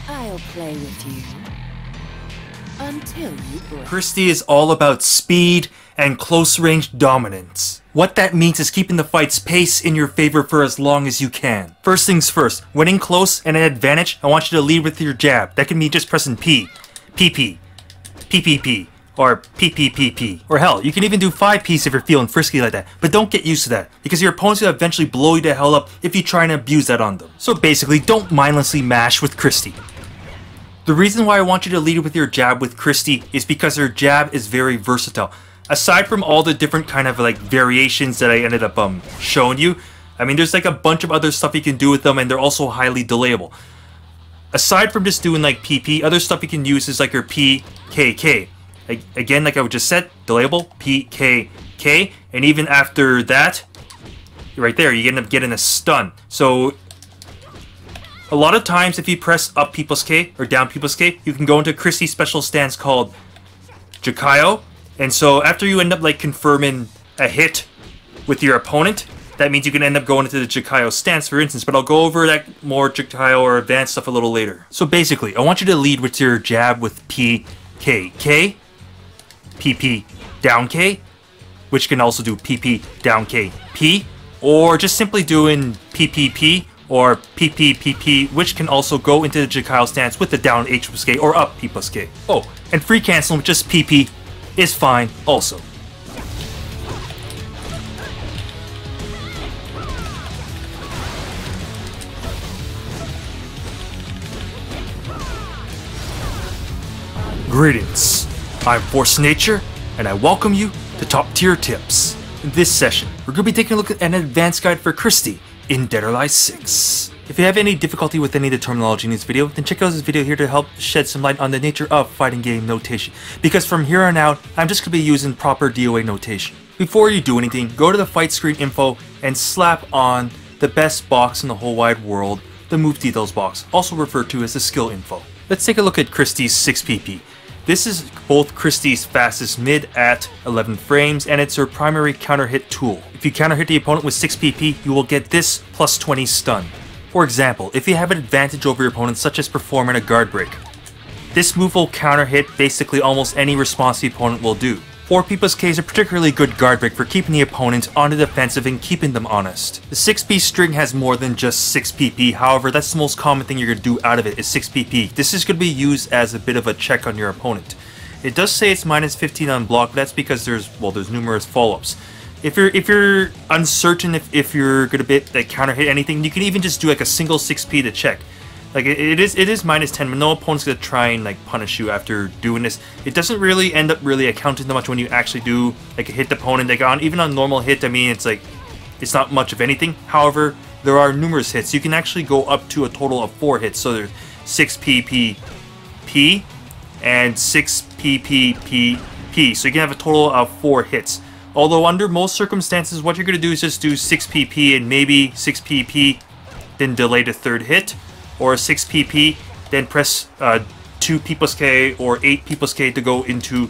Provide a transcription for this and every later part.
I'll play with you until you break. Christie is all about speed and close-range dominance. What that means is keeping the fight's pace in your favor for as long as you can. First things first, when in close and an advantage, I want you to lead with your jab. That can mean just pressing P, PP, PPP, or PPPP. Or hell, you can even do 5 Ps if you're feeling frisky like that. But don't get used to that, because your opponent's gonna eventually blow you the hell up if you try and abuse that on them. So basically, don't mindlessly mash with Christie. The reason why I want you to lead with your jab with Christie is because her jab is very versatile. Aside from all the different kind of like variations that I ended up showing you, I mean there's like a bunch of other stuff you can do with them, and they're also highly delayable. Aside from just doing like PP, other stuff you can use is like your PKK. Again, like I just said, delayable, PKK, and even after that, right there, you end up getting a stun. So a lot of times if you press up people's K or down people's K, you can go into Christie's special stance called Jakeiho. And so after you end up like confirming a hit with your opponent, that means you can end up going into the Jakeiho stance, for instance. But I'll go over that more Jakeiho or advanced stuff a little later. So basically, I want you to lead with your jab with PKK, PP down K, which can also do PP down K P, or just simply doing PPP or PPPP, which can also go into the Jakeiho stance with the down H plus K or up P plus K. Oh, and free canceling with just PP is fine also. Greetings, I'm Force Nature, and I welcome you to Top Tier Tips. In this session, we're going to be taking a look at an advanced guide for Christie in Dead or Alive 6. If you have any difficulty with any of the terminology in this video, then check out this video here to help shed some light on the nature of fighting game notation, because from here on out, I'm just going to be using proper DOA notation. Before you do anything, go to the fight screen info and slap on the best box in the whole wide world, the move details box, also referred to as the skill info. Let's take a look at Christie's 6PP. This is both Christie's fastest mid at 11 frames, and it's her primary counter hit tool. If you counter hit the opponent with 6 PP, you will get this plus 20 stun. For example, if you have an advantage over your opponent, such as performing a guard break, this move will counter hit basically almost any response the opponent will do. 4 P plus K is a particularly good guard break for keeping the opponent on the defensive and keeping them honest. The 6P string has more than just 6 PP, however that's the most common thing you're going to do out of it is 6 PP. This is going to be used as a bit of a check on your opponent. It does say it's minus 15 on block, but that's because there's numerous follow-ups. If you're uncertain if you're going to like counter hit anything, you can even just do like a single 6P to check. Like it is minus 10, but no opponent's gonna try and like punish you after doing this. It doesn't really end up really accounting that much when you actually do like hit the opponent. Like even on normal hit, I mean it's not much of anything. However, there are numerous hits. You can actually go up to a total of 4 hits. So there's 6 PPP and 6 PPPP. So you can have a total of 4 hits. Although under most circumstances, what you're gonna do is just do 6 PP and maybe 6 PP, then delay the 3rd hit. Or 6 PP, then press 2 P plus K or 8 P plus K to go into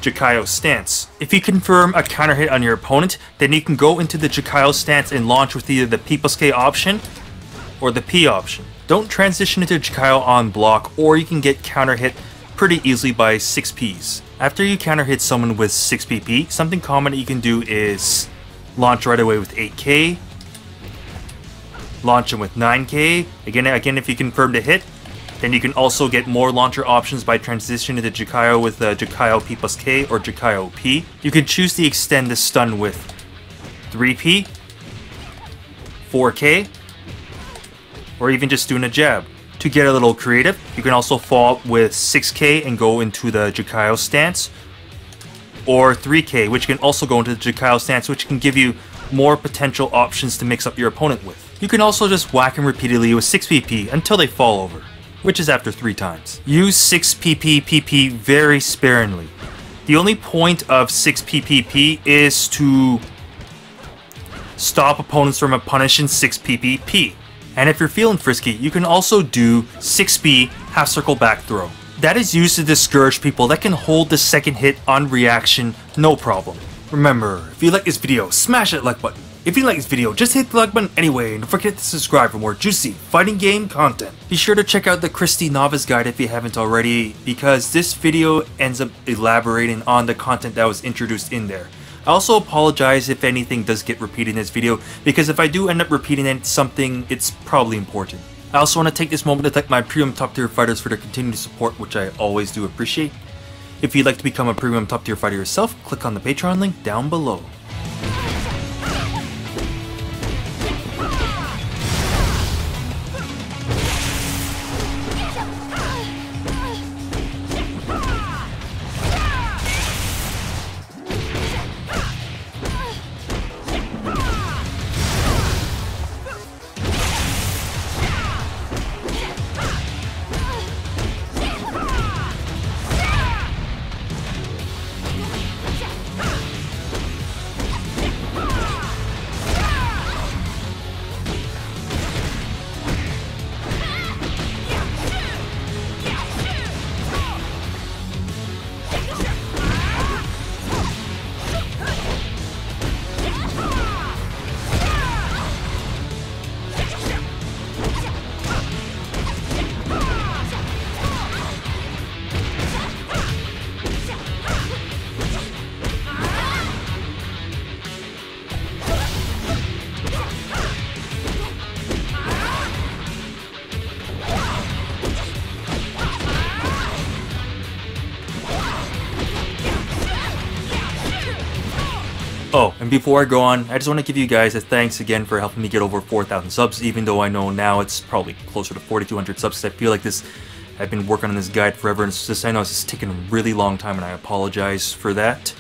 Jakeiho stance. If you confirm a counter hit on your opponent, then you can go into the Jakeiho stance and launch with either the P plus K option or the P option. Don't transition into Jakeiho on block, or you can get counter hit pretty easily by 6 Ps. After you counter hit someone with 6 PP, something common that you can do is launch right away with 8K, launch him with 9K. Again, if you confirm the hit, then you can also get more launcher options by transitioning to Jakeiho with Jakeiho P plus K or Jakeiho P. You can choose to extend the stun with 3P, 4K, or even just doing a jab. To get a little creative, you can also fall with 6K and go into the Jakeiho stance, or 3K, which can also go into the Jakeiho stance, which can give you more potential options to mix up your opponent with. You can also just whack him repeatedly with 6 PP until they fall over, which is after 3 times. Use 6 PP very sparingly. The only point of 6 PP is to stop opponents from punishing 6 PP. And if you're feeling frisky, you can also do 6B half circle back throw. That is used to discourage people that can hold the second hit on reaction no problem. Remember, if you like this video, smash that like button. If you like this video, just hit the like button anyway, and don't forget to subscribe for more juicy fighting game content. Be sure to check out the Christie Novice Guide if you haven't already, because this video ends up elaborating on the content that was introduced in there. I also apologize if anything does get repeated in this video, because if I do end up repeating something, it's probably important. I also want to take this moment to thank my premium top tier fighters for their continued support, which I always do appreciate. If you'd like to become a premium top tier fighter yourself, click on the Patreon link down below. Oh, and before I go on, I just want to give you guys a thanks again for helping me get over 4,000 subs, even though I know now it's probably closer to 4,200 subs. I feel like I've been working on this guide forever, and I know it's just taken a really long time, and I apologize for that.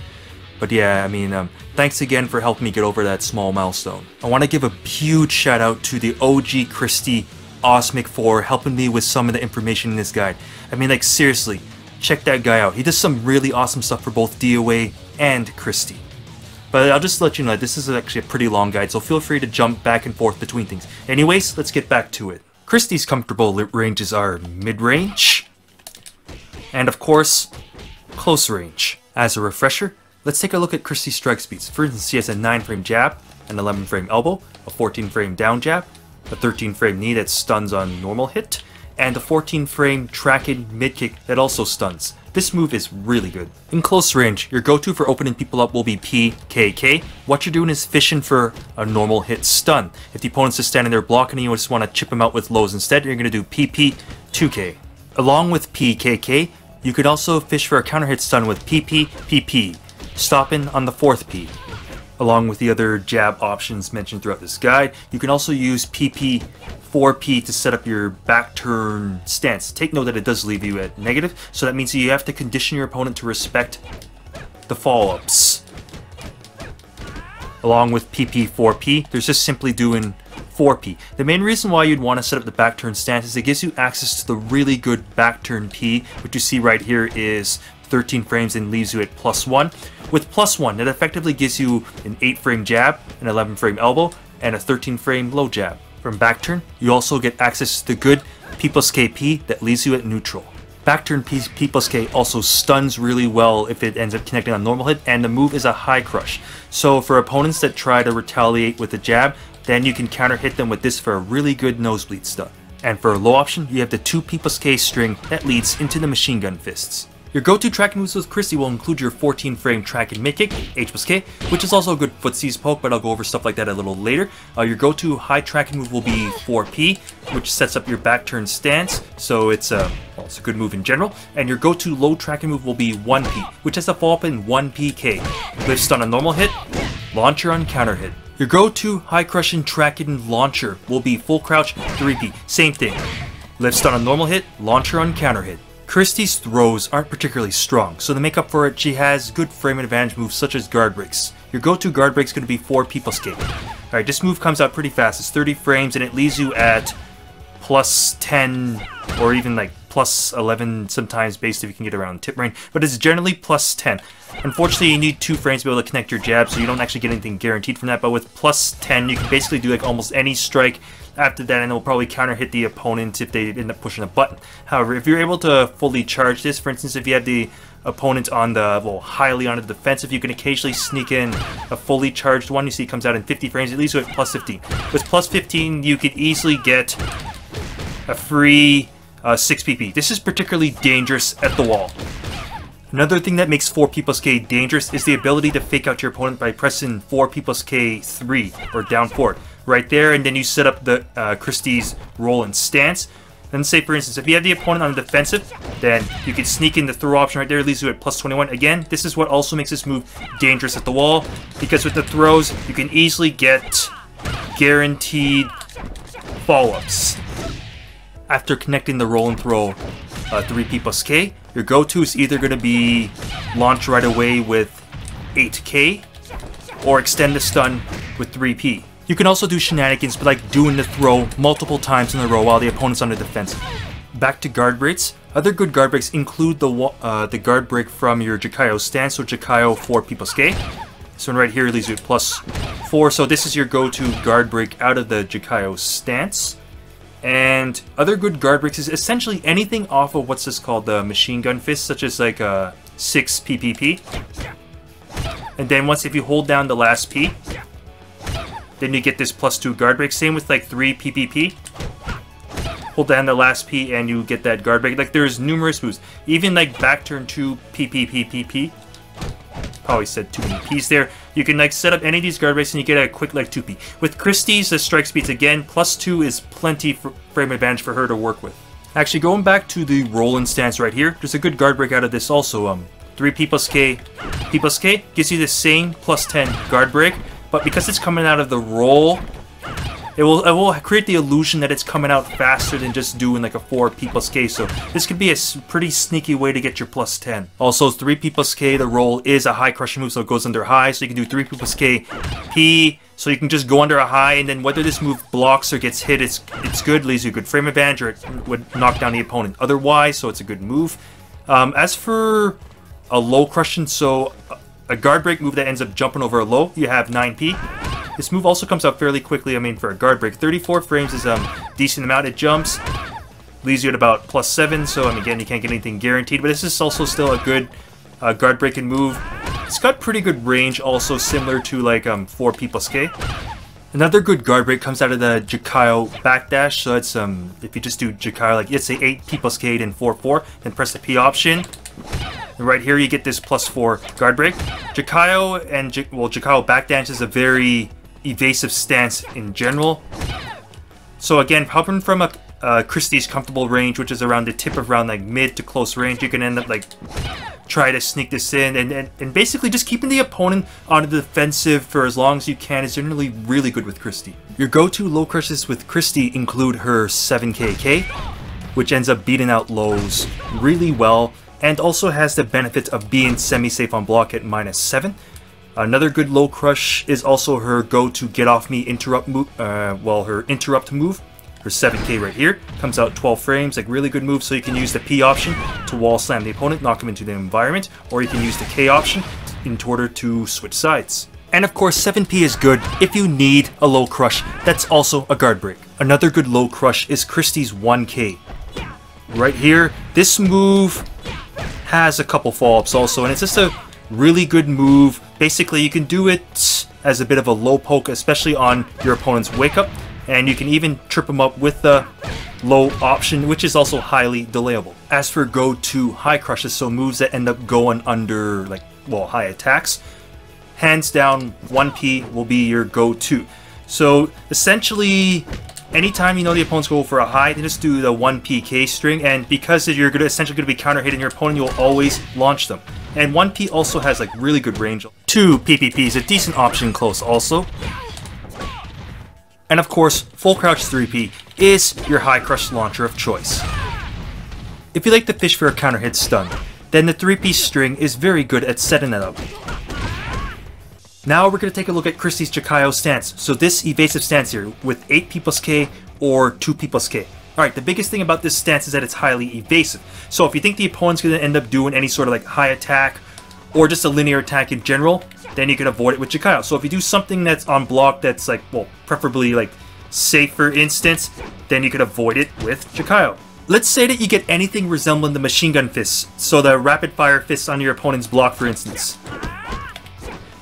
But yeah, I mean, thanks again for helping me get over that small milestone. I want to give a huge shout out to the OG Christie Osmic for helping me with some of the information in this guide. I mean, like, seriously, check that guy out. He does some really awesome stuff for both DOA and Christie. But I'll just let you know that this is actually a pretty long guide, so feel free to jump back and forth between things. Anyways, let's get back to it. Christie's comfortable ranges are mid-range, and of course, close range. As a refresher, let's take a look at Christie's strike speeds. For instance, she has a 9-frame jab, an 11-frame elbow, a 14-frame down jab, a 13-frame knee that stuns on normal hit, and a 14-frame tracked mid-kick that also stuns. This move is really good. In close range, your go-to for opening people up will be PKK. What you're doing is fishing for a normal hit stun. If the opponent's just standing there blocking and you just want to chip him out with lows instead, you're going to do PP2K. Along with PKK, you could also fish for a counter hit stun with PP, stopping on the 4th P. Along with the other jab options mentioned throughout this guide, you can also use PP4P to set up your back-turn stance. Take note that it does leave you at negative, so that means you have to condition your opponent to respect the follow-ups. Along with PP4P, there's just simply doing 4P. The main reason why you'd want to set up the back-turn stance is it gives you access to the really good back-turn P, which you see right here is 13 frames and leaves you at +1. With +1, it effectively gives you an 8-frame jab, an 11-frame elbow, and a 13-frame low jab. From back turn, you also get access to the good P+KP that leaves you at neutral. Back-turn P+K also stuns really well if it ends up connecting on normal hit, and the move is a high crush. So for opponents that try to retaliate with a jab, then you can counter hit them with this for a really good nosebleed stun. And for a low option, you have the 2 P+K string that leads into the machine gun fists. Your go-to tracking moves with Christie will include your 14-frame track and mid-kick, H+K, which is also a good Footsies poke, but I'll go over stuff like that a little later. Your go-to high tracking move will be 4P, which sets up your back-turn stance, so it's a good move in general. And your go-to low tracking move will be 1P, which has a follow-up in 1PK. Lift stun on normal hit, launcher on counter hit. Your go-to high crushing tracking launcher will be full crouch, 3P, same thing. Lift stun on normal hit, launcher on counter hit. Christie's throws aren't particularly strong, so to make up for it, she has good frame advantage moves such as guard breaks. Your go-to guard break is going to be 4 P+K. Alright, this move comes out pretty fast. It's 30 frames and it leaves you at +10 or even like plus 11 sometimes based if you can get around tip range, but it's generally plus 10. Unfortunately, you need 2 frames to be able to connect your jab, so you don't actually get anything guaranteed from that, but with plus 10, you can basically do like almost any strike after that, and it will probably counter hit the opponent if they end up pushing a button. However, if you're able to fully charge this, for instance, if you have the opponent on the, well, highly on the defensive, you can occasionally sneak in a fully charged one. You see it comes out in 50 frames, at least with plus 15. With plus 15, you could easily get a free 6 PP. This is particularly dangerous at the wall. Another thing that makes 4P plus K dangerous is the ability to fake out your opponent by pressing 4P plus K 3 or down forward right there, and then you set up the Christie's roll and stance. Then say, for instance, if you have the opponent on the defensive, then you can sneak in the throw option right there, leaves you at plus 21. Again, this is what also makes this move dangerous at the wall, because with the throws, you can easily get guaranteed follow-ups. After connecting the roll and throw 3P plus K, your go-to is either going to be launch right away with 8K, or extend the stun with 3P. You can also do shenanigans, but like doing the throw multiple times in a row while the opponent's on the defensive. Back to guard breaks. Other good guard breaks include the guard break from your Jakeiho stance, so Jakeiho 4P plus K. This one right here leaves you at plus 4, so this is your go-to guard break out of the Jakeiho stance. And other good guard breaks is essentially anything off of what's this called, the machine gun fist, such as like a 6 PPP. And then once if you hold down the last P, then you get this plus 2 guard break. Same with like 3 PPP. Hold down the last P and you get that guard break. Like there's numerous moves. Even like back turn 2 PPP. Probably said too many P's there. You can like set up any of these guard breaks and you get a quick like 2P. With Christie's, the strike speeds again, plus 2 is plenty for frame advantage for her to work with. Actually, going back to the roll and stance right here, there's a good guard break out of this also. 3P plus K, P plus K gives you the same plus 10 guard break, but because it's coming out of the roll, it will create the illusion that it's coming out faster than just doing like a 4P plus K, so this could be a pretty sneaky way to get your plus 10. Also, 3P plus K, the roll is a high crushing move, so it goes under high, so you can do 3P plus K, P, so you can just go under a high, and then whether this move blocks or gets hit, it's good, leaves you a good frame advantage, or it would knock down the opponent otherwise, so it's a good move. As for a low crushing, so a guard break move that ends up jumping over a low, you have 9P. This move also comes out fairly quickly, I mean, for a guard break. 34 frames is a decent amount. It jumps, leaves you at about plus 7, so I mean, again, you can't get anything guaranteed, but this is also still a good guard breaking move. It's got pretty good range, also similar to like 4P plus K. Another good guard break comes out of the Jakeiho Backdash, so it's if you just do Jakeiho, like let's say 8P plus K and 4-4, then press the P option. And right here you get this plus 4 guard break. Jakeiho and Jakeiho Backdash is a very evasive stance in general. So again, hopping from a Christie's comfortable range, which is around the tip of around like mid to close range, you can end up like try to sneak this in, and basically just keeping the opponent on the defensive for as long as you can is generally really good with Christie. Your go-to low crushes with Christie include her 7KK, which ends up beating out lows really well, and also has the benefit of being semi-safe on block at -7. Another good low crush is also her go-to get off me interrupt move, her interrupt move. Her 7K right here comes out 12 frames, like really good move, so you can use the P option to wall slam the opponent, knock him into the environment, or you can use the K option in order to switch sides. And of course, 7P is good if you need a low crush that's also a guard break. Another good low crush is Christie's 1K. Right here, this move has a couple follow-ups also, and it's just a really good move. Basically, you can do it as a bit of a low poke, especially on your opponent's wake-up, and you can even trip them up with the low option, which is also highly delayable. As for go-to high crushes, so moves that end up going under, like, well, high attacks, hands down, 1P will be your go-to. So, essentially, anytime you know the opponent's go for a high, then just do the 1PK string, and because you're essentially going to be counter-hitting your opponent, you'll always launch them. And 1P also has like really good range. 2 PPP is a decent option close also. And of course, full crouch 3P is your high crush launcher of choice. If you like to fish for a counter hit stun, then the 3P string is very good at setting it up. Now we're going to take a look at Christie's Jakeiho stance. So this evasive stance here with 8P plus K or 2P plus K. Alright, the biggest thing about this stance is that it's highly evasive. So if you think the opponent's going to end up doing any sort of like high attack or just a linear attack in general, then you can avoid it with Jakeiho. So if you do something that's on block that's like, well, preferably like safe for instance, then you could avoid it with Jakeiho. Let's say that you get anything resembling the machine gun fists, so the rapid fire fists on your opponent's block for instance.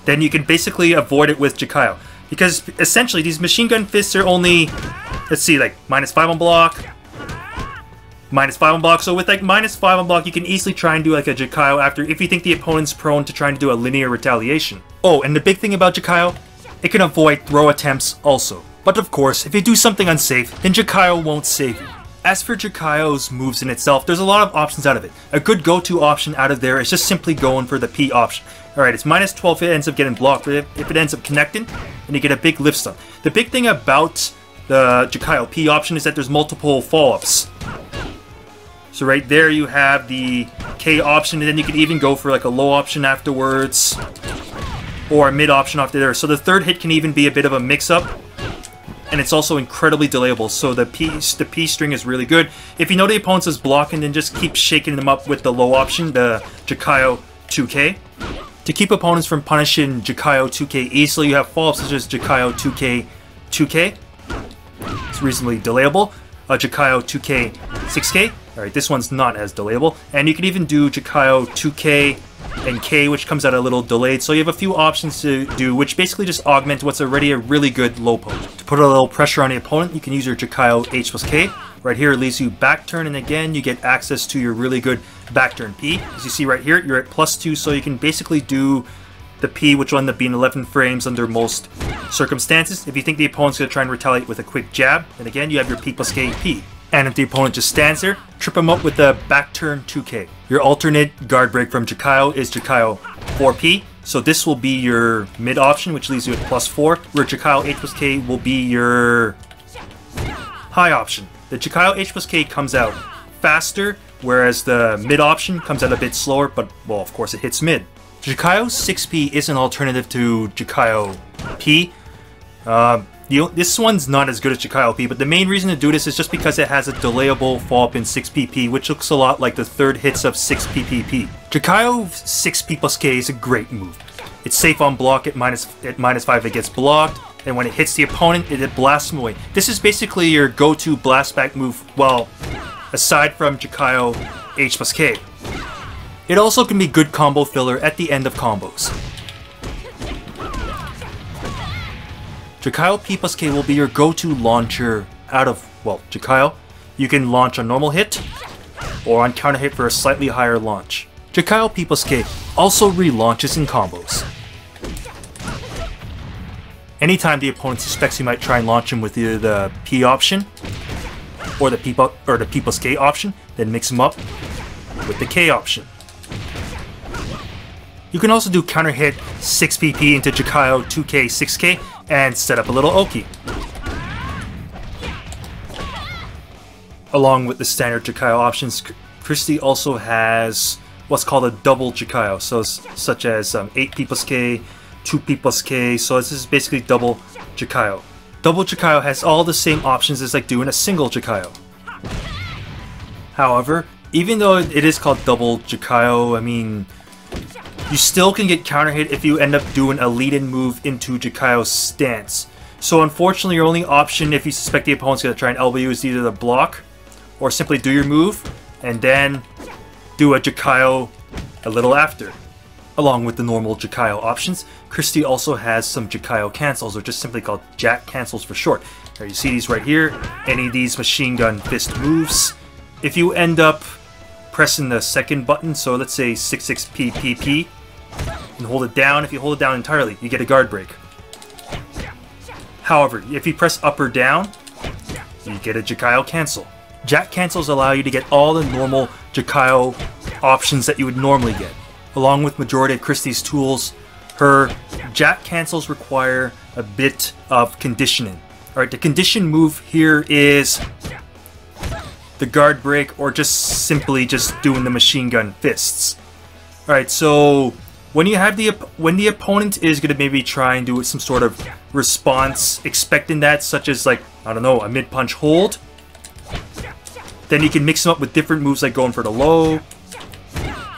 Then you can basically avoid it with Jakeiho. Because essentially these machine gun fists are only, let's see, like -5 on block, -5 on block. So with like -5 on block, you can easily try and do like a Jakeiho after if you think the opponent's prone to trying to do a linear retaliation. Oh, and the big thing about Jakeiho, it can avoid throw attempts also. But of course, if you do something unsafe, then Jakeiho won't save you. As for Jakeiho's moves in itself, there's a lot of options out of it. A good go-to option out of there is just simply going for the P option. Alright, it's -12 if it ends up getting blocked, but if it ends up connecting, then you get a big lift stun. The big thing about the Jakeiho P option is that there's multiple follow-ups. So right there you have the K option, and then you can even go for like a low option afterwards, or a mid option after there. So the third hit can even be a bit of a mix-up. And it's also incredibly delayable, so the P string is really good. If you know the opponent is blocking, then just keep shaking them up with the low option, the Jakeiho 2K. To keep opponents from punishing Jakeiho 2K easily, you have follow-ups such as Jakeiho 2K 2K. It's reasonably delayable. Jakeiho 2K 6K. Alright, this one's not as delayable. And you can even do Jakeiho 2K and K, which comes out a little delayed. So you have a few options to do, which basically just augment what's already a really good low poke. To put a little pressure on the opponent, you can use your Jakeiho H plus K. Right here it leaves you back turn, and again you get access to your really good back turn P. As you see right here, you're at +2, so you can basically do the P, which will end up being 11 frames under most circumstances. If you think the opponent's going to try and retaliate with a quick jab, then again you have your P plus K P. And if the opponent just stands there, trip him up with the back turn 2K. Your alternate guard break from Jakeiho is Jakeiho 4P. So this will be your mid option, which leaves you at +4, where Jakeiho H plus K will be your high option. The Jakeiho H plus K comes out faster, whereas the mid option comes out a bit slower, but well, of course it hits mid. Jakeiho 6P is an alternative to Jakeiho P. This one's not as good as Jakeiho P, but the main reason to do this is just because it has a delayable follow-up in 6PP, which looks a lot like the third hits of 6PPP. Jakeiho 6P plus K is a great move. It's safe on block at -5 if it gets blocked, and when it hits the opponent, it blasts him away. This is basically your go-to blast back move, well, aside from Jakeiho H plus K. It also can be good combo filler at the end of combos. Jakeiho P plus K will be your go-to launcher out of, well, Jakeiho. You can launch on normal hit, or on counter hit for a slightly higher launch. Jakeiho P plus K also relaunches in combos. Anytime the opponent suspects you might try and launch him with either the P option, or the P plus K option, then mix him up with the K option. You can also do counter hit 6PP into Jakeiho 2K 6K and set up a little Oki. Along with the standard Jakeiho options, Christie also has what's called a double Jakeiho, so such as 8P plus K, 2P plus K, so this is basically double Jakeiho. Double Jakeiho has all the same options as like doing a single Jakeiho. However, even though it is called double Jakeiho, I mean, you still can get counter hit if you end up doing a lead-in move into Jakeiho's stance. So unfortunately, your only option if you suspect the opponent's going to try and elbow you is either the block, or simply do your move, and then do a Jakeiho a little after. Along with the normal Jakeiho options, Christie also has some Jakeiho Cancels, or just simply called Jak Cancels for short. Now you see these right here, any of these machine gun fist moves. If you end up pressing the second button, so let's say 66PPP, and hold it down. If you hold it down entirely, you get a guard break. However, if you press up or down, you get a Jakeiho Cancel. Jak Cancels allow you to get all the normal Jakeiho options that you would normally get. Along with majority of Christie's tools, her Jak Cancels require a bit of conditioning. Alright, the condition move here is the guard break, or just simply just doing the machine gun fists. Alright, so when you have when the opponent is going to maybe try and do some sort of response, expecting that, such as like, I don't know, a mid punch hold, Then you can mix them up with different moves like going for the low,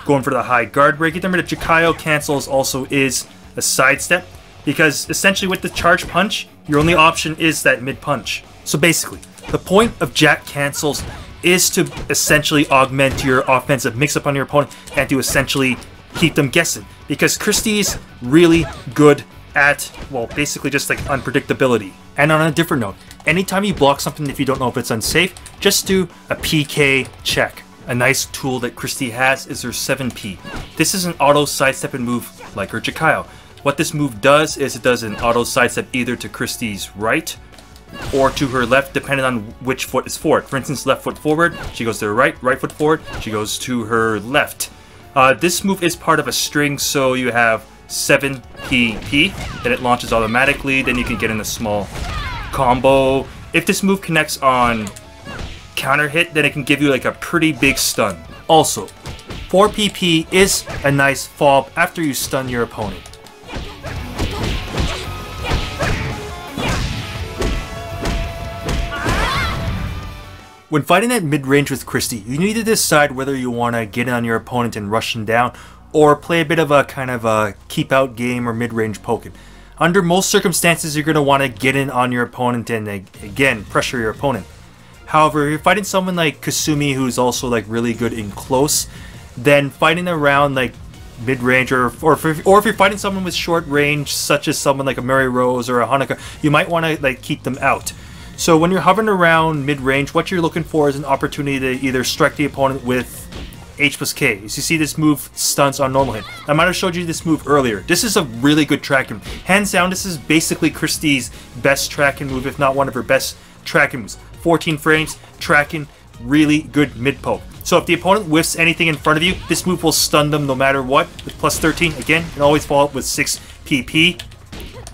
going for the high guard break. Remember the Jakeiho Cancels also is a sidestep, because essentially with the charge punch, your only option is that mid punch. So basically, the point of Jak Cancels is to essentially augment your offensive mix-up on your opponent and to essentially keep them guessing. Because Christie is really good at, well, basically just like unpredictability. And on a different note, anytime you block something, if you don't know if it's unsafe, just do a PK check. A nice tool that Christie has is her 7P. This is an auto sidestepping move like her Jakeiho. What this move does is it does an auto sidestep either to Christie's right or to her left, depending on which foot is forward. For instance, left foot forward, she goes to her right, right foot forward, she goes to her left. This move is part of a string, so you have 7PP, then it launches automatically, then you can get in a small combo. If this move connects on counter hit, then it can give you like a pretty big stun. Also, 4PP is a nice fob after you stun your opponent. When fighting at mid-range with Christie, you need to decide whether you want to get in on your opponent and rush him down, or play a bit of a kind of a keep-out game or mid-range poking. Under most circumstances, you're going to want to get in on your opponent and, again, pressure your opponent. However, if you're fighting someone like Okizeme, who's also like really good in close, then fighting around like mid-range, or if you're fighting someone with short range, such as someone like a Mary Rose or a Hanukkah, you might want to like keep them out. So when you're hovering around mid-range, what you're looking for is an opportunity to either strike the opponent with H+K. As you see, this move stunts on normal hit. I might have showed you this move earlier. This is a really good tracking. Hands down, this is basically Christie's best tracking move, if not one of her best tracking moves. 14 frames, tracking, really good mid-poke. So if the opponent whiffs anything in front of you, this move will stun them no matter what. With plus 13, again, you can always follow up with 6PP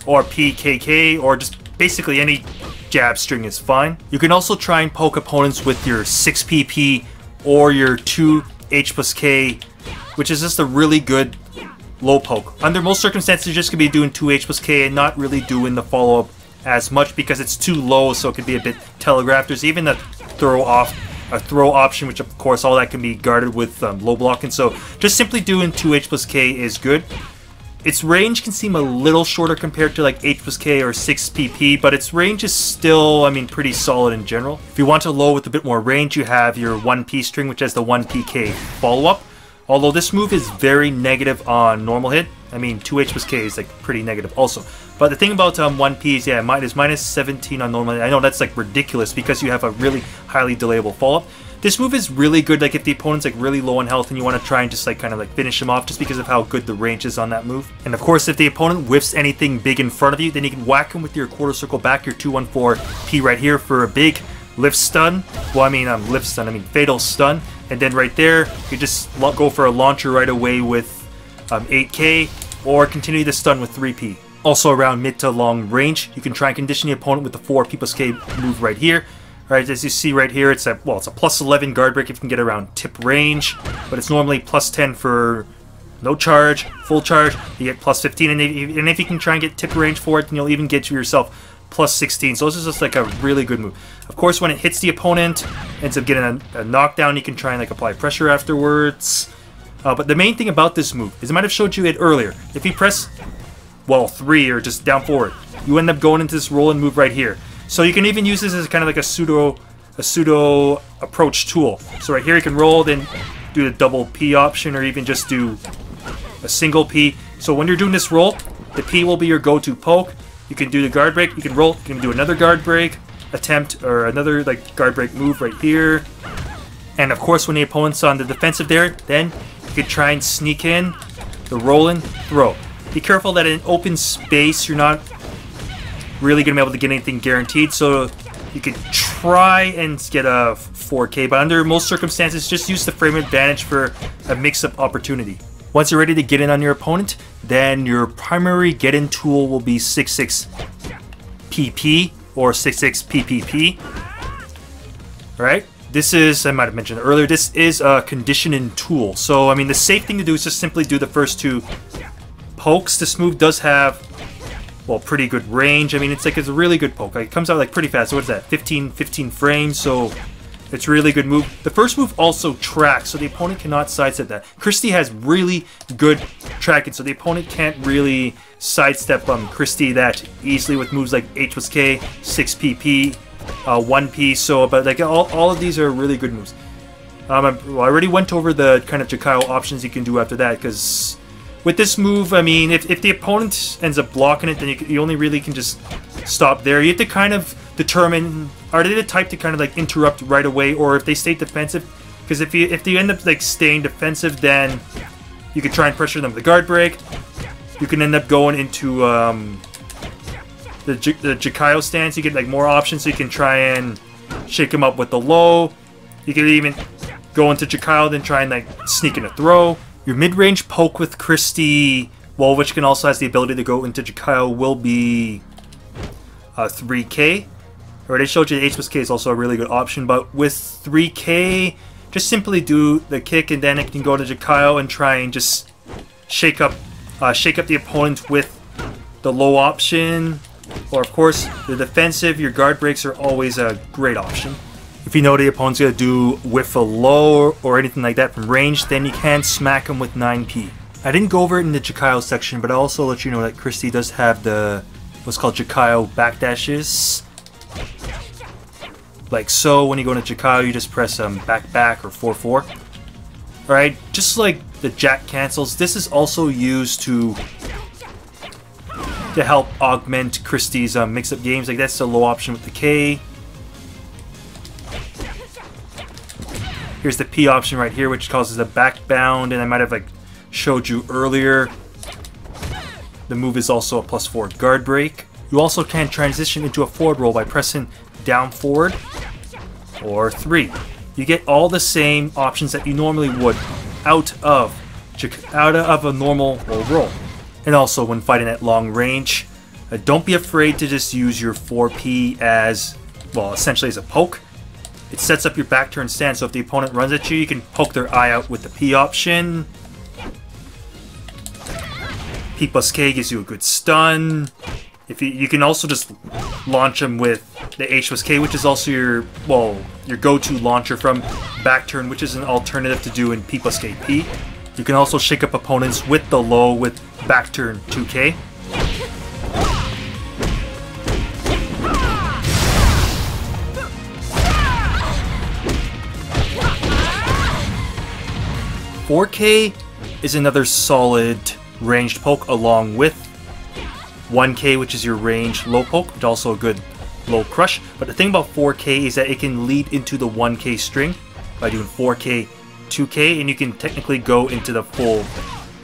or PKK, or just basically any jab string is fine. You can also try and poke opponents with your 6PP or your 2H+K, which is just a really good low poke. Under most circumstances, you're just going to be doing 2H+K and not really doing the follow-up as much because it's too low, so it could be a bit telegraphed. There's even a throw option, which of course all that can be guarded with low blocking. So just simply doing 2H+K is good. Its range can seem a little shorter compared to like H+K or 6PP, but its range is still, I mean, pretty solid in general. If you want to low with a bit more range, you have your 1P string, which has the 1PK follow-up. Although this move is very negative on normal hit. I mean, 2H+K is like pretty negative also. But the thing about 1P is, yeah, mine is minus 17 on normal hit. I know that's like ridiculous because you have a really highly delayable follow-up. This move is really good like if the opponent's like really low in health and you want to try and just like kind of like finish him off just because of how good the range is on that move. And of course, if the opponent whiffs anything big in front of you, then you can whack him with your quarter circle back, your 214P right here for a big lift stun. Well, I mean lift stun, I mean fatal stun. And then right there, you just go for a launcher right away with 8K, or continue the stun with 3P. Also around mid to long range, you can try and condition the opponent with the 4P+K move right here. Right, as you see right here, it's a plus 11 guard break if you can get around tip range, but it's normally plus 10 for no charge, full charge. You get plus 15, and if you can try and get tip range for it, then you'll even get yourself plus 16. So this is just like a really good move. Of course, when it hits the opponent, ends up getting a knockdown. You can try and like apply pressure afterwards. But the main thing about this move is I might have showed you it earlier. If you press, well, 3 or just down forward, you end up going into this roll and move right here. So you can even use this as kind of like a pseudo approach tool. So right here you can roll, then do the double P option, or even just do a single P. So when you're doing this roll, the P will be your go-to poke. You can do the guard break, you can roll, you can do another guard break attempt, or another like guard break move right here. And of course when the opponent's on the defensive there, then you can try and sneak in the roll and throw. Be careful that in open space you're not really going to be able to get anything guaranteed, so you could try and get a 4K, but under most circumstances, just use the frame advantage for a mix-up opportunity. Once you're ready to get in on your opponent, then your primary get-in tool will be 66PP or 66PPP. Alright, this is, I might have mentioned earlier, this is a conditioning tool. So, I mean, the safe thing to do is just simply do the first 2 pokes. This move does have, well, pretty good range. I mean, it's a really good poke. It comes out like pretty fast. So what is that? 15 frames. So It's a really good move. The first move also tracks, so the opponent cannot sidestep that. Christie has really good tracking, so the opponent can't really sidestep Christie that easily with moves like H plus K, 6PP, 1P. So, but like all of these are really good moves. I already went over the kind of Jakeiho options you can do after that, because with this move, I mean, if the opponent ends up blocking it, then you only really can just stop there. You have to kind of determine, are they the type to kind of like interrupt right away, or if they stay defensive? Because if you end up like staying defensive, then you can try and pressure them with the guard break. You can end up going into the Jakeiho stance. You get like more options, so you can try and shake him up with the low. You can even go into Jakeiho, then try and like sneak in a throw. Your mid-range poke with Christie, well, which can also has the ability to go into Jakeiho, will be 3K. I already showed you the H plus K is also a really good option, but with 3K, just simply do the kick, and then it can go to Jakeiho and try and just shake up the opponent with the low option. Or of course, the defensive, your guard breaks are always a great option. If you know the opponent's going to do with a low or anything like that from range, then you can smack him with 9P. I didn't go over it in the Jakeiho section, but I also let you know that Christie does have the what's called Jakeiho Backdashes. Like so, when you go into Jakeiho, you just press back or 4-4. Alright, just like the Jakeiho Cancels, this is also used to help augment Christie's mix-up games. Like that's the low option with the K. Here's the P option right here, which causes a backbound, and I might have like showed you earlier. The move is also a +4 guard break. You also can transition into a forward roll by pressing down forward or 3. You get all the same options that you normally would out of a normal roll. And also when fighting at long range, don't be afraid to just use your 4P as, well, essentially as a poke. It sets up your back turn stance, so if the opponent runs at you, you can poke their eye out with the P option. P plus K gives you a good stun. If you can also just launch them with the H plus K, which is also your go-to launcher from back turn, which is an alternative to do in P plus KP. You can also shake up opponents with the low with back turn 2K. .4K is another solid ranged poke, along with 1K, which is your range low poke, but also a good low crush. But the thing about 4K is that it can lead into the 1K string by doing 4K, 2K, and you can technically go into the full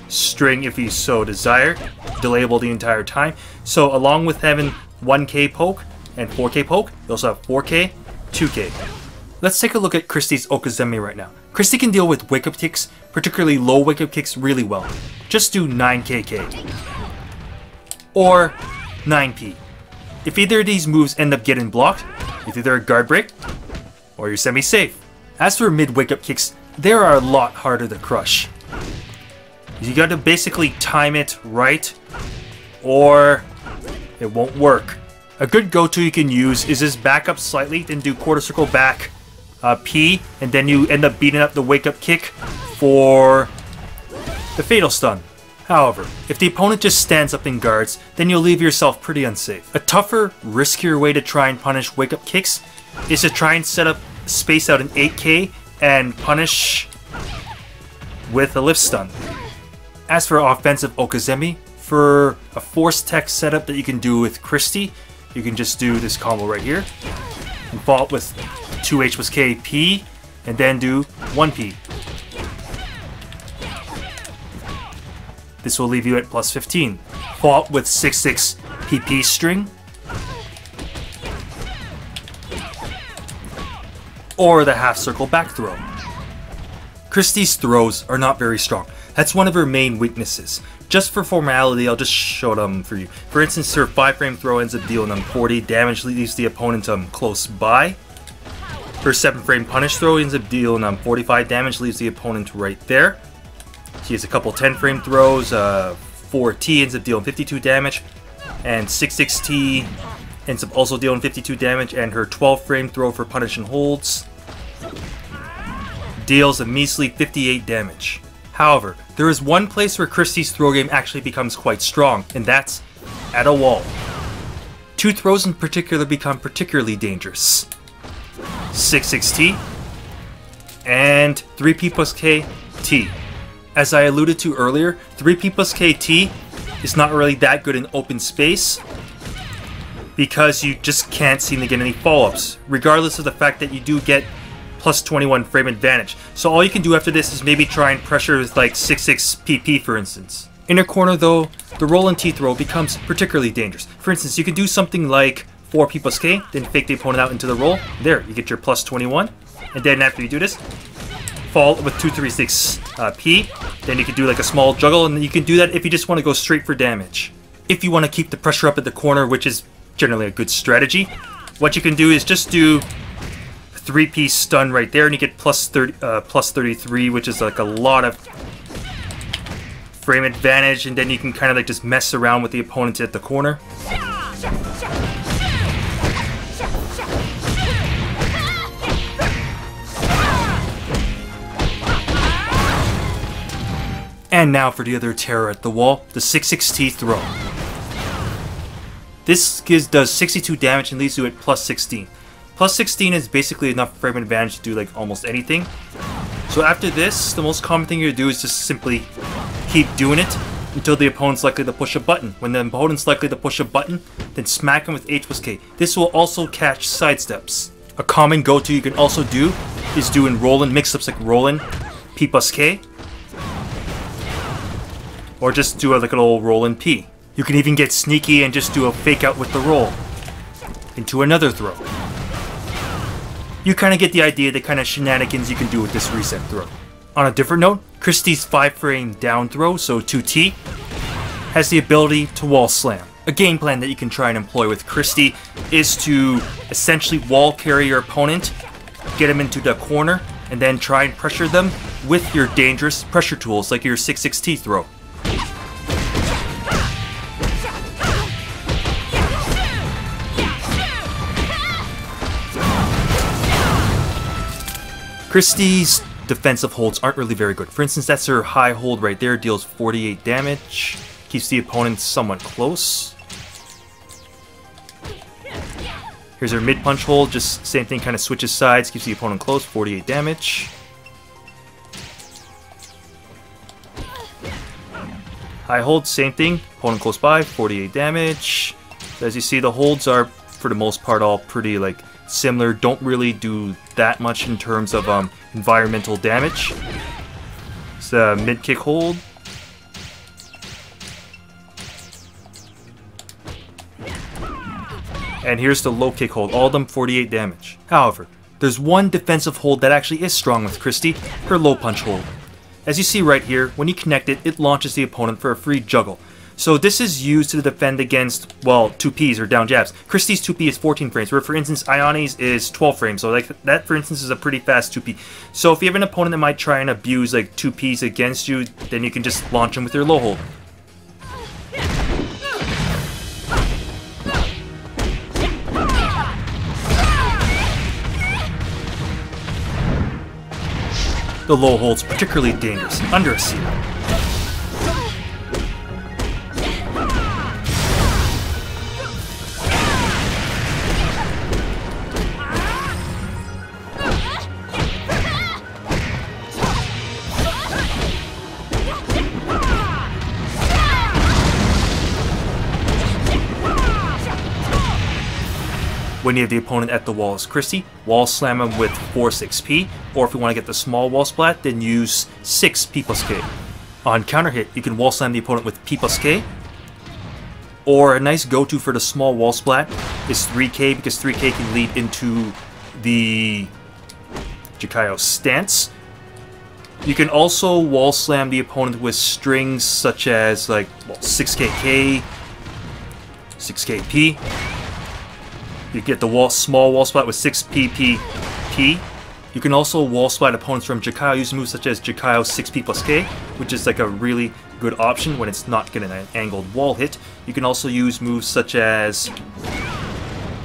string if you so desire, delayable the entire time. So along with having 1K poke and 4K poke, you also have 4K, 2K. Let's take a look at Christie's Okizeme right now. Christie can deal with wake-up kicks, particularly low wake-up kicks, really well. Just do 9KK. Or 9P. If either of these moves end up getting blocked, it's either a guard break, or you're semi-safe. As for mid wake-up kicks, they are a lot harder to crush. You gotta basically time it right, or it won't work. A good go-to you can use is just back up slightly, then do quarter circle back P, and then you end up beating up the wake-up kick for the fatal stun. However, if the opponent just stands up and guards, then you'll leave yourself pretty unsafe. A tougher, riskier way to try and punish wake-up kicks is to try and set up space out an 8K and punish with a lift stun. As for offensive Okizeme, for a force tech setup that you can do with Christie, you can just do this combo right here and follow up with 2H plus K P, and then do 1P. This will leave you at plus 15. Follow up with 6-6 PP string, or the half circle back throw. Christie's throws are not very strong. That's one of her main weaknesses. Just for formality, I'll just show them for you. For instance, her 5-frame throw ends up dealing 40 damage, leaves the opponent close by. Her 7-frame punish throw ends up dealing 45 damage, leaves the opponent right there. She has a couple 10-frame throws, 4T ends up dealing 52 damage, and 6-6T ends up also dealing 52 damage, and her 12-frame throw for punish and holds deals a measly 58 damage. However, there is one place where Christie's throw game actually becomes quite strong, and that's at a wall. Two throws in particular become particularly dangerous. 6-6 T and 3P plus K T. As I alluded to earlier, 3P plus K T is not really that good in open space because you just can't seem to get any follow-ups, regardless of the fact that you do get plus 21 frame advantage. So all you can do after this is maybe try and pressure with like 6-6 PP for instance. Inner corner though, the roll and T throw becomes particularly dangerous. For instance, you could do something like 4P plus K, then fake the opponent out into the roll. There, you get your plus 21. And then after you do this, fall with 2-3-6 P. Then you can do like a small juggle, and you can do that if you just want to go straight for damage. If you want to keep the pressure up at the corner, which is generally a good strategy, what you can do is just do 3P stun right there, and you get plus 33, which is like a lot of frame advantage, and then you can kind of like just mess around with the opponent at the corner. And now for the other terror at the wall, the 6-6 T throw. This does 62 damage and leaves you at plus 16. Plus 16 is basically enough frame advantage to do like almost anything. So after this, the most common thing you do is just simply keep doing it until the opponent's likely to push a button. When the opponent's likely to push a button, then smack him with H plus K. This will also catch sidesteps. A common go-to you can also do is doing roll-in mix-ups like roll-in P plus K, or just do like an old roll-in P. You can even get sneaky and just do a fake out with the roll into another throw. You kind of get the idea, the kind of shenanigans you can do with this reset throw. On a different note, Christie's 5-frame down throw, so 2T, has the ability to wall slam. A game plan that you can try and employ with Christie is to essentially wall carry your opponent, get him into the corner, and then try and pressure them with your dangerous pressure tools like your 6-6 T throw. Christie's defensive holds aren't really very good. For instance, that's her high hold right there, deals 48 damage, keeps the opponent somewhat close. Here's her mid punch hold, just same thing, kind of switches sides, keeps the opponent close, 48 damage. High hold, same thing, opponent close by, 48 damage. So as you see, the holds are, for the most part, all pretty like similar, don't really do that much in terms of environmental damage. It's a mid kick hold. And here's the low kick hold, all of them 48 damage. However, there's one defensive hold that actually is strong with Christie, her low punch hold. As you see right here, when you connect it, it launches the opponent for a free juggle. So this is used to defend against, well, 2Ps or down jabs. Christie's 2P is 14 frames, where for instance Ione's is 12 frames. So like that, for instance, is a pretty fast 2P. So if you have an opponent that might try and abuse like 2Ps against you, then you can just launch them with your low hold. The low hold's particularly dangerous under a seal. When you have the opponent at the wall as Christie, wall slam him with 4-6P, or if you want to get the small wall splat, then use 6P plus K. On counter hit, you can wall slam the opponent with P plus K, or a nice go-to for the small wall splat is 3K, because 3K can lead into the Jakeiho Stance. You can also wall slam the opponent with strings such as like 6KK, 6KP. You get the small wall splat with 6PPP. You can also wall splat opponents from Jakeiho using moves such as Jakeiho 6P plus K, which is like a really good option when it's not getting an angled wall hit. You can also use moves such as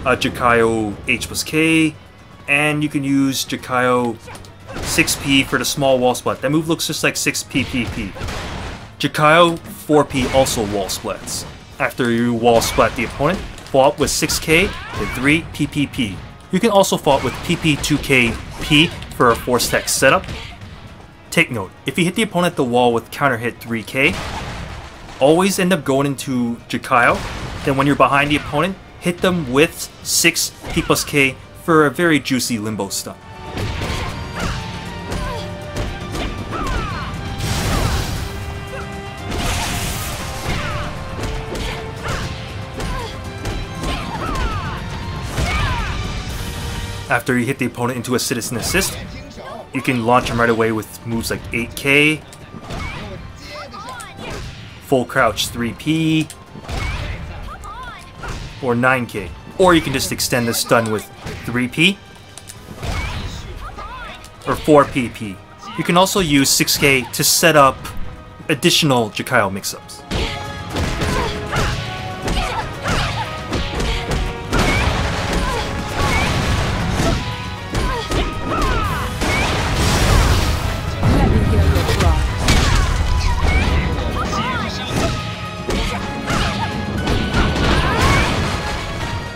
Jakeiho H plus K, and you can use Jakeiho 6P for the small wall splat. That move looks just like 6P. Jakeiho 4P also wall splats. After you wall splat the opponent, follow up with 6K and 3 PPP. You can also follow up with PP2KP for a 4-stack setup. Take note, if you hit the opponent at the wall with counter hit 3K, always end up going into Jakeiho. Then when you're behind the opponent, hit them with 6 P plus K for a very juicy limbo stun. After you hit the opponent into a citizen assist, you can launch him right away with moves like 8K, full crouch 3P, or 9K. Or you can just extend the stun with 3P or 4PP. You can also use 6K to set up additional Jakeiho mix-ups.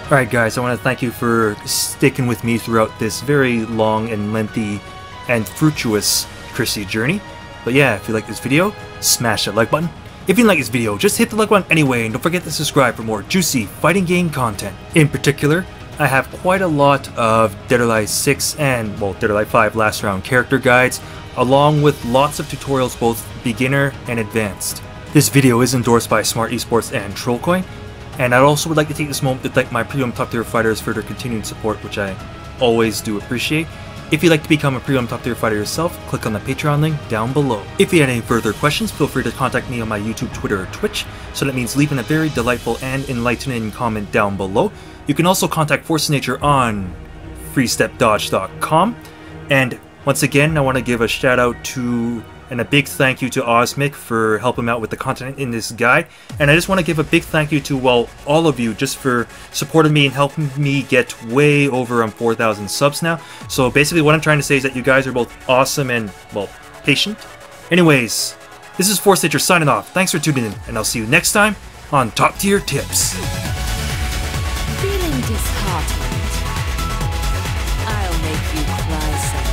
Alright guys, I want to thank you for sticking with me throughout this very long and lengthy and fructuous Christie journey. But yeah, if you like this video, smash that like button. If you didn't like this video, just hit the like button anyway, and don't forget to subscribe for more juicy fighting game content. In particular, I have quite a lot of Dead or Alive 6 and, well, Dead or Alive 5 last round character guides, along with lots of tutorials both beginner and advanced. This video is endorsed by Smart Esports and Trollcoin. And I also would like to take this moment to thank my premium top tier fighters for their continued support, which I always do appreciate. If you'd like to become a premium top tier fighter yourself, click on the Patreon link down below. If you had any further questions, feel free to contact me on my YouTube, Twitter, or Twitch. So that means leaving a very delightful and enlightening comment down below. You can also contact Force Nature on freestepdodge.com. And once again, I want to give a shout out to and a big thank you to Osmic for helping out with the content in this guide. And I just want to give a big thank you to, well, all of you just for supporting me and helping me get way over on 4,000 subs now. So basically what I'm trying to say is that you guys are both awesome and, well, patient. Anyways, this is Force Nature signing off. Thanks for tuning in, and I'll see you next time on Top Tier Tips. Feeling disheartened? I'll make you cry some.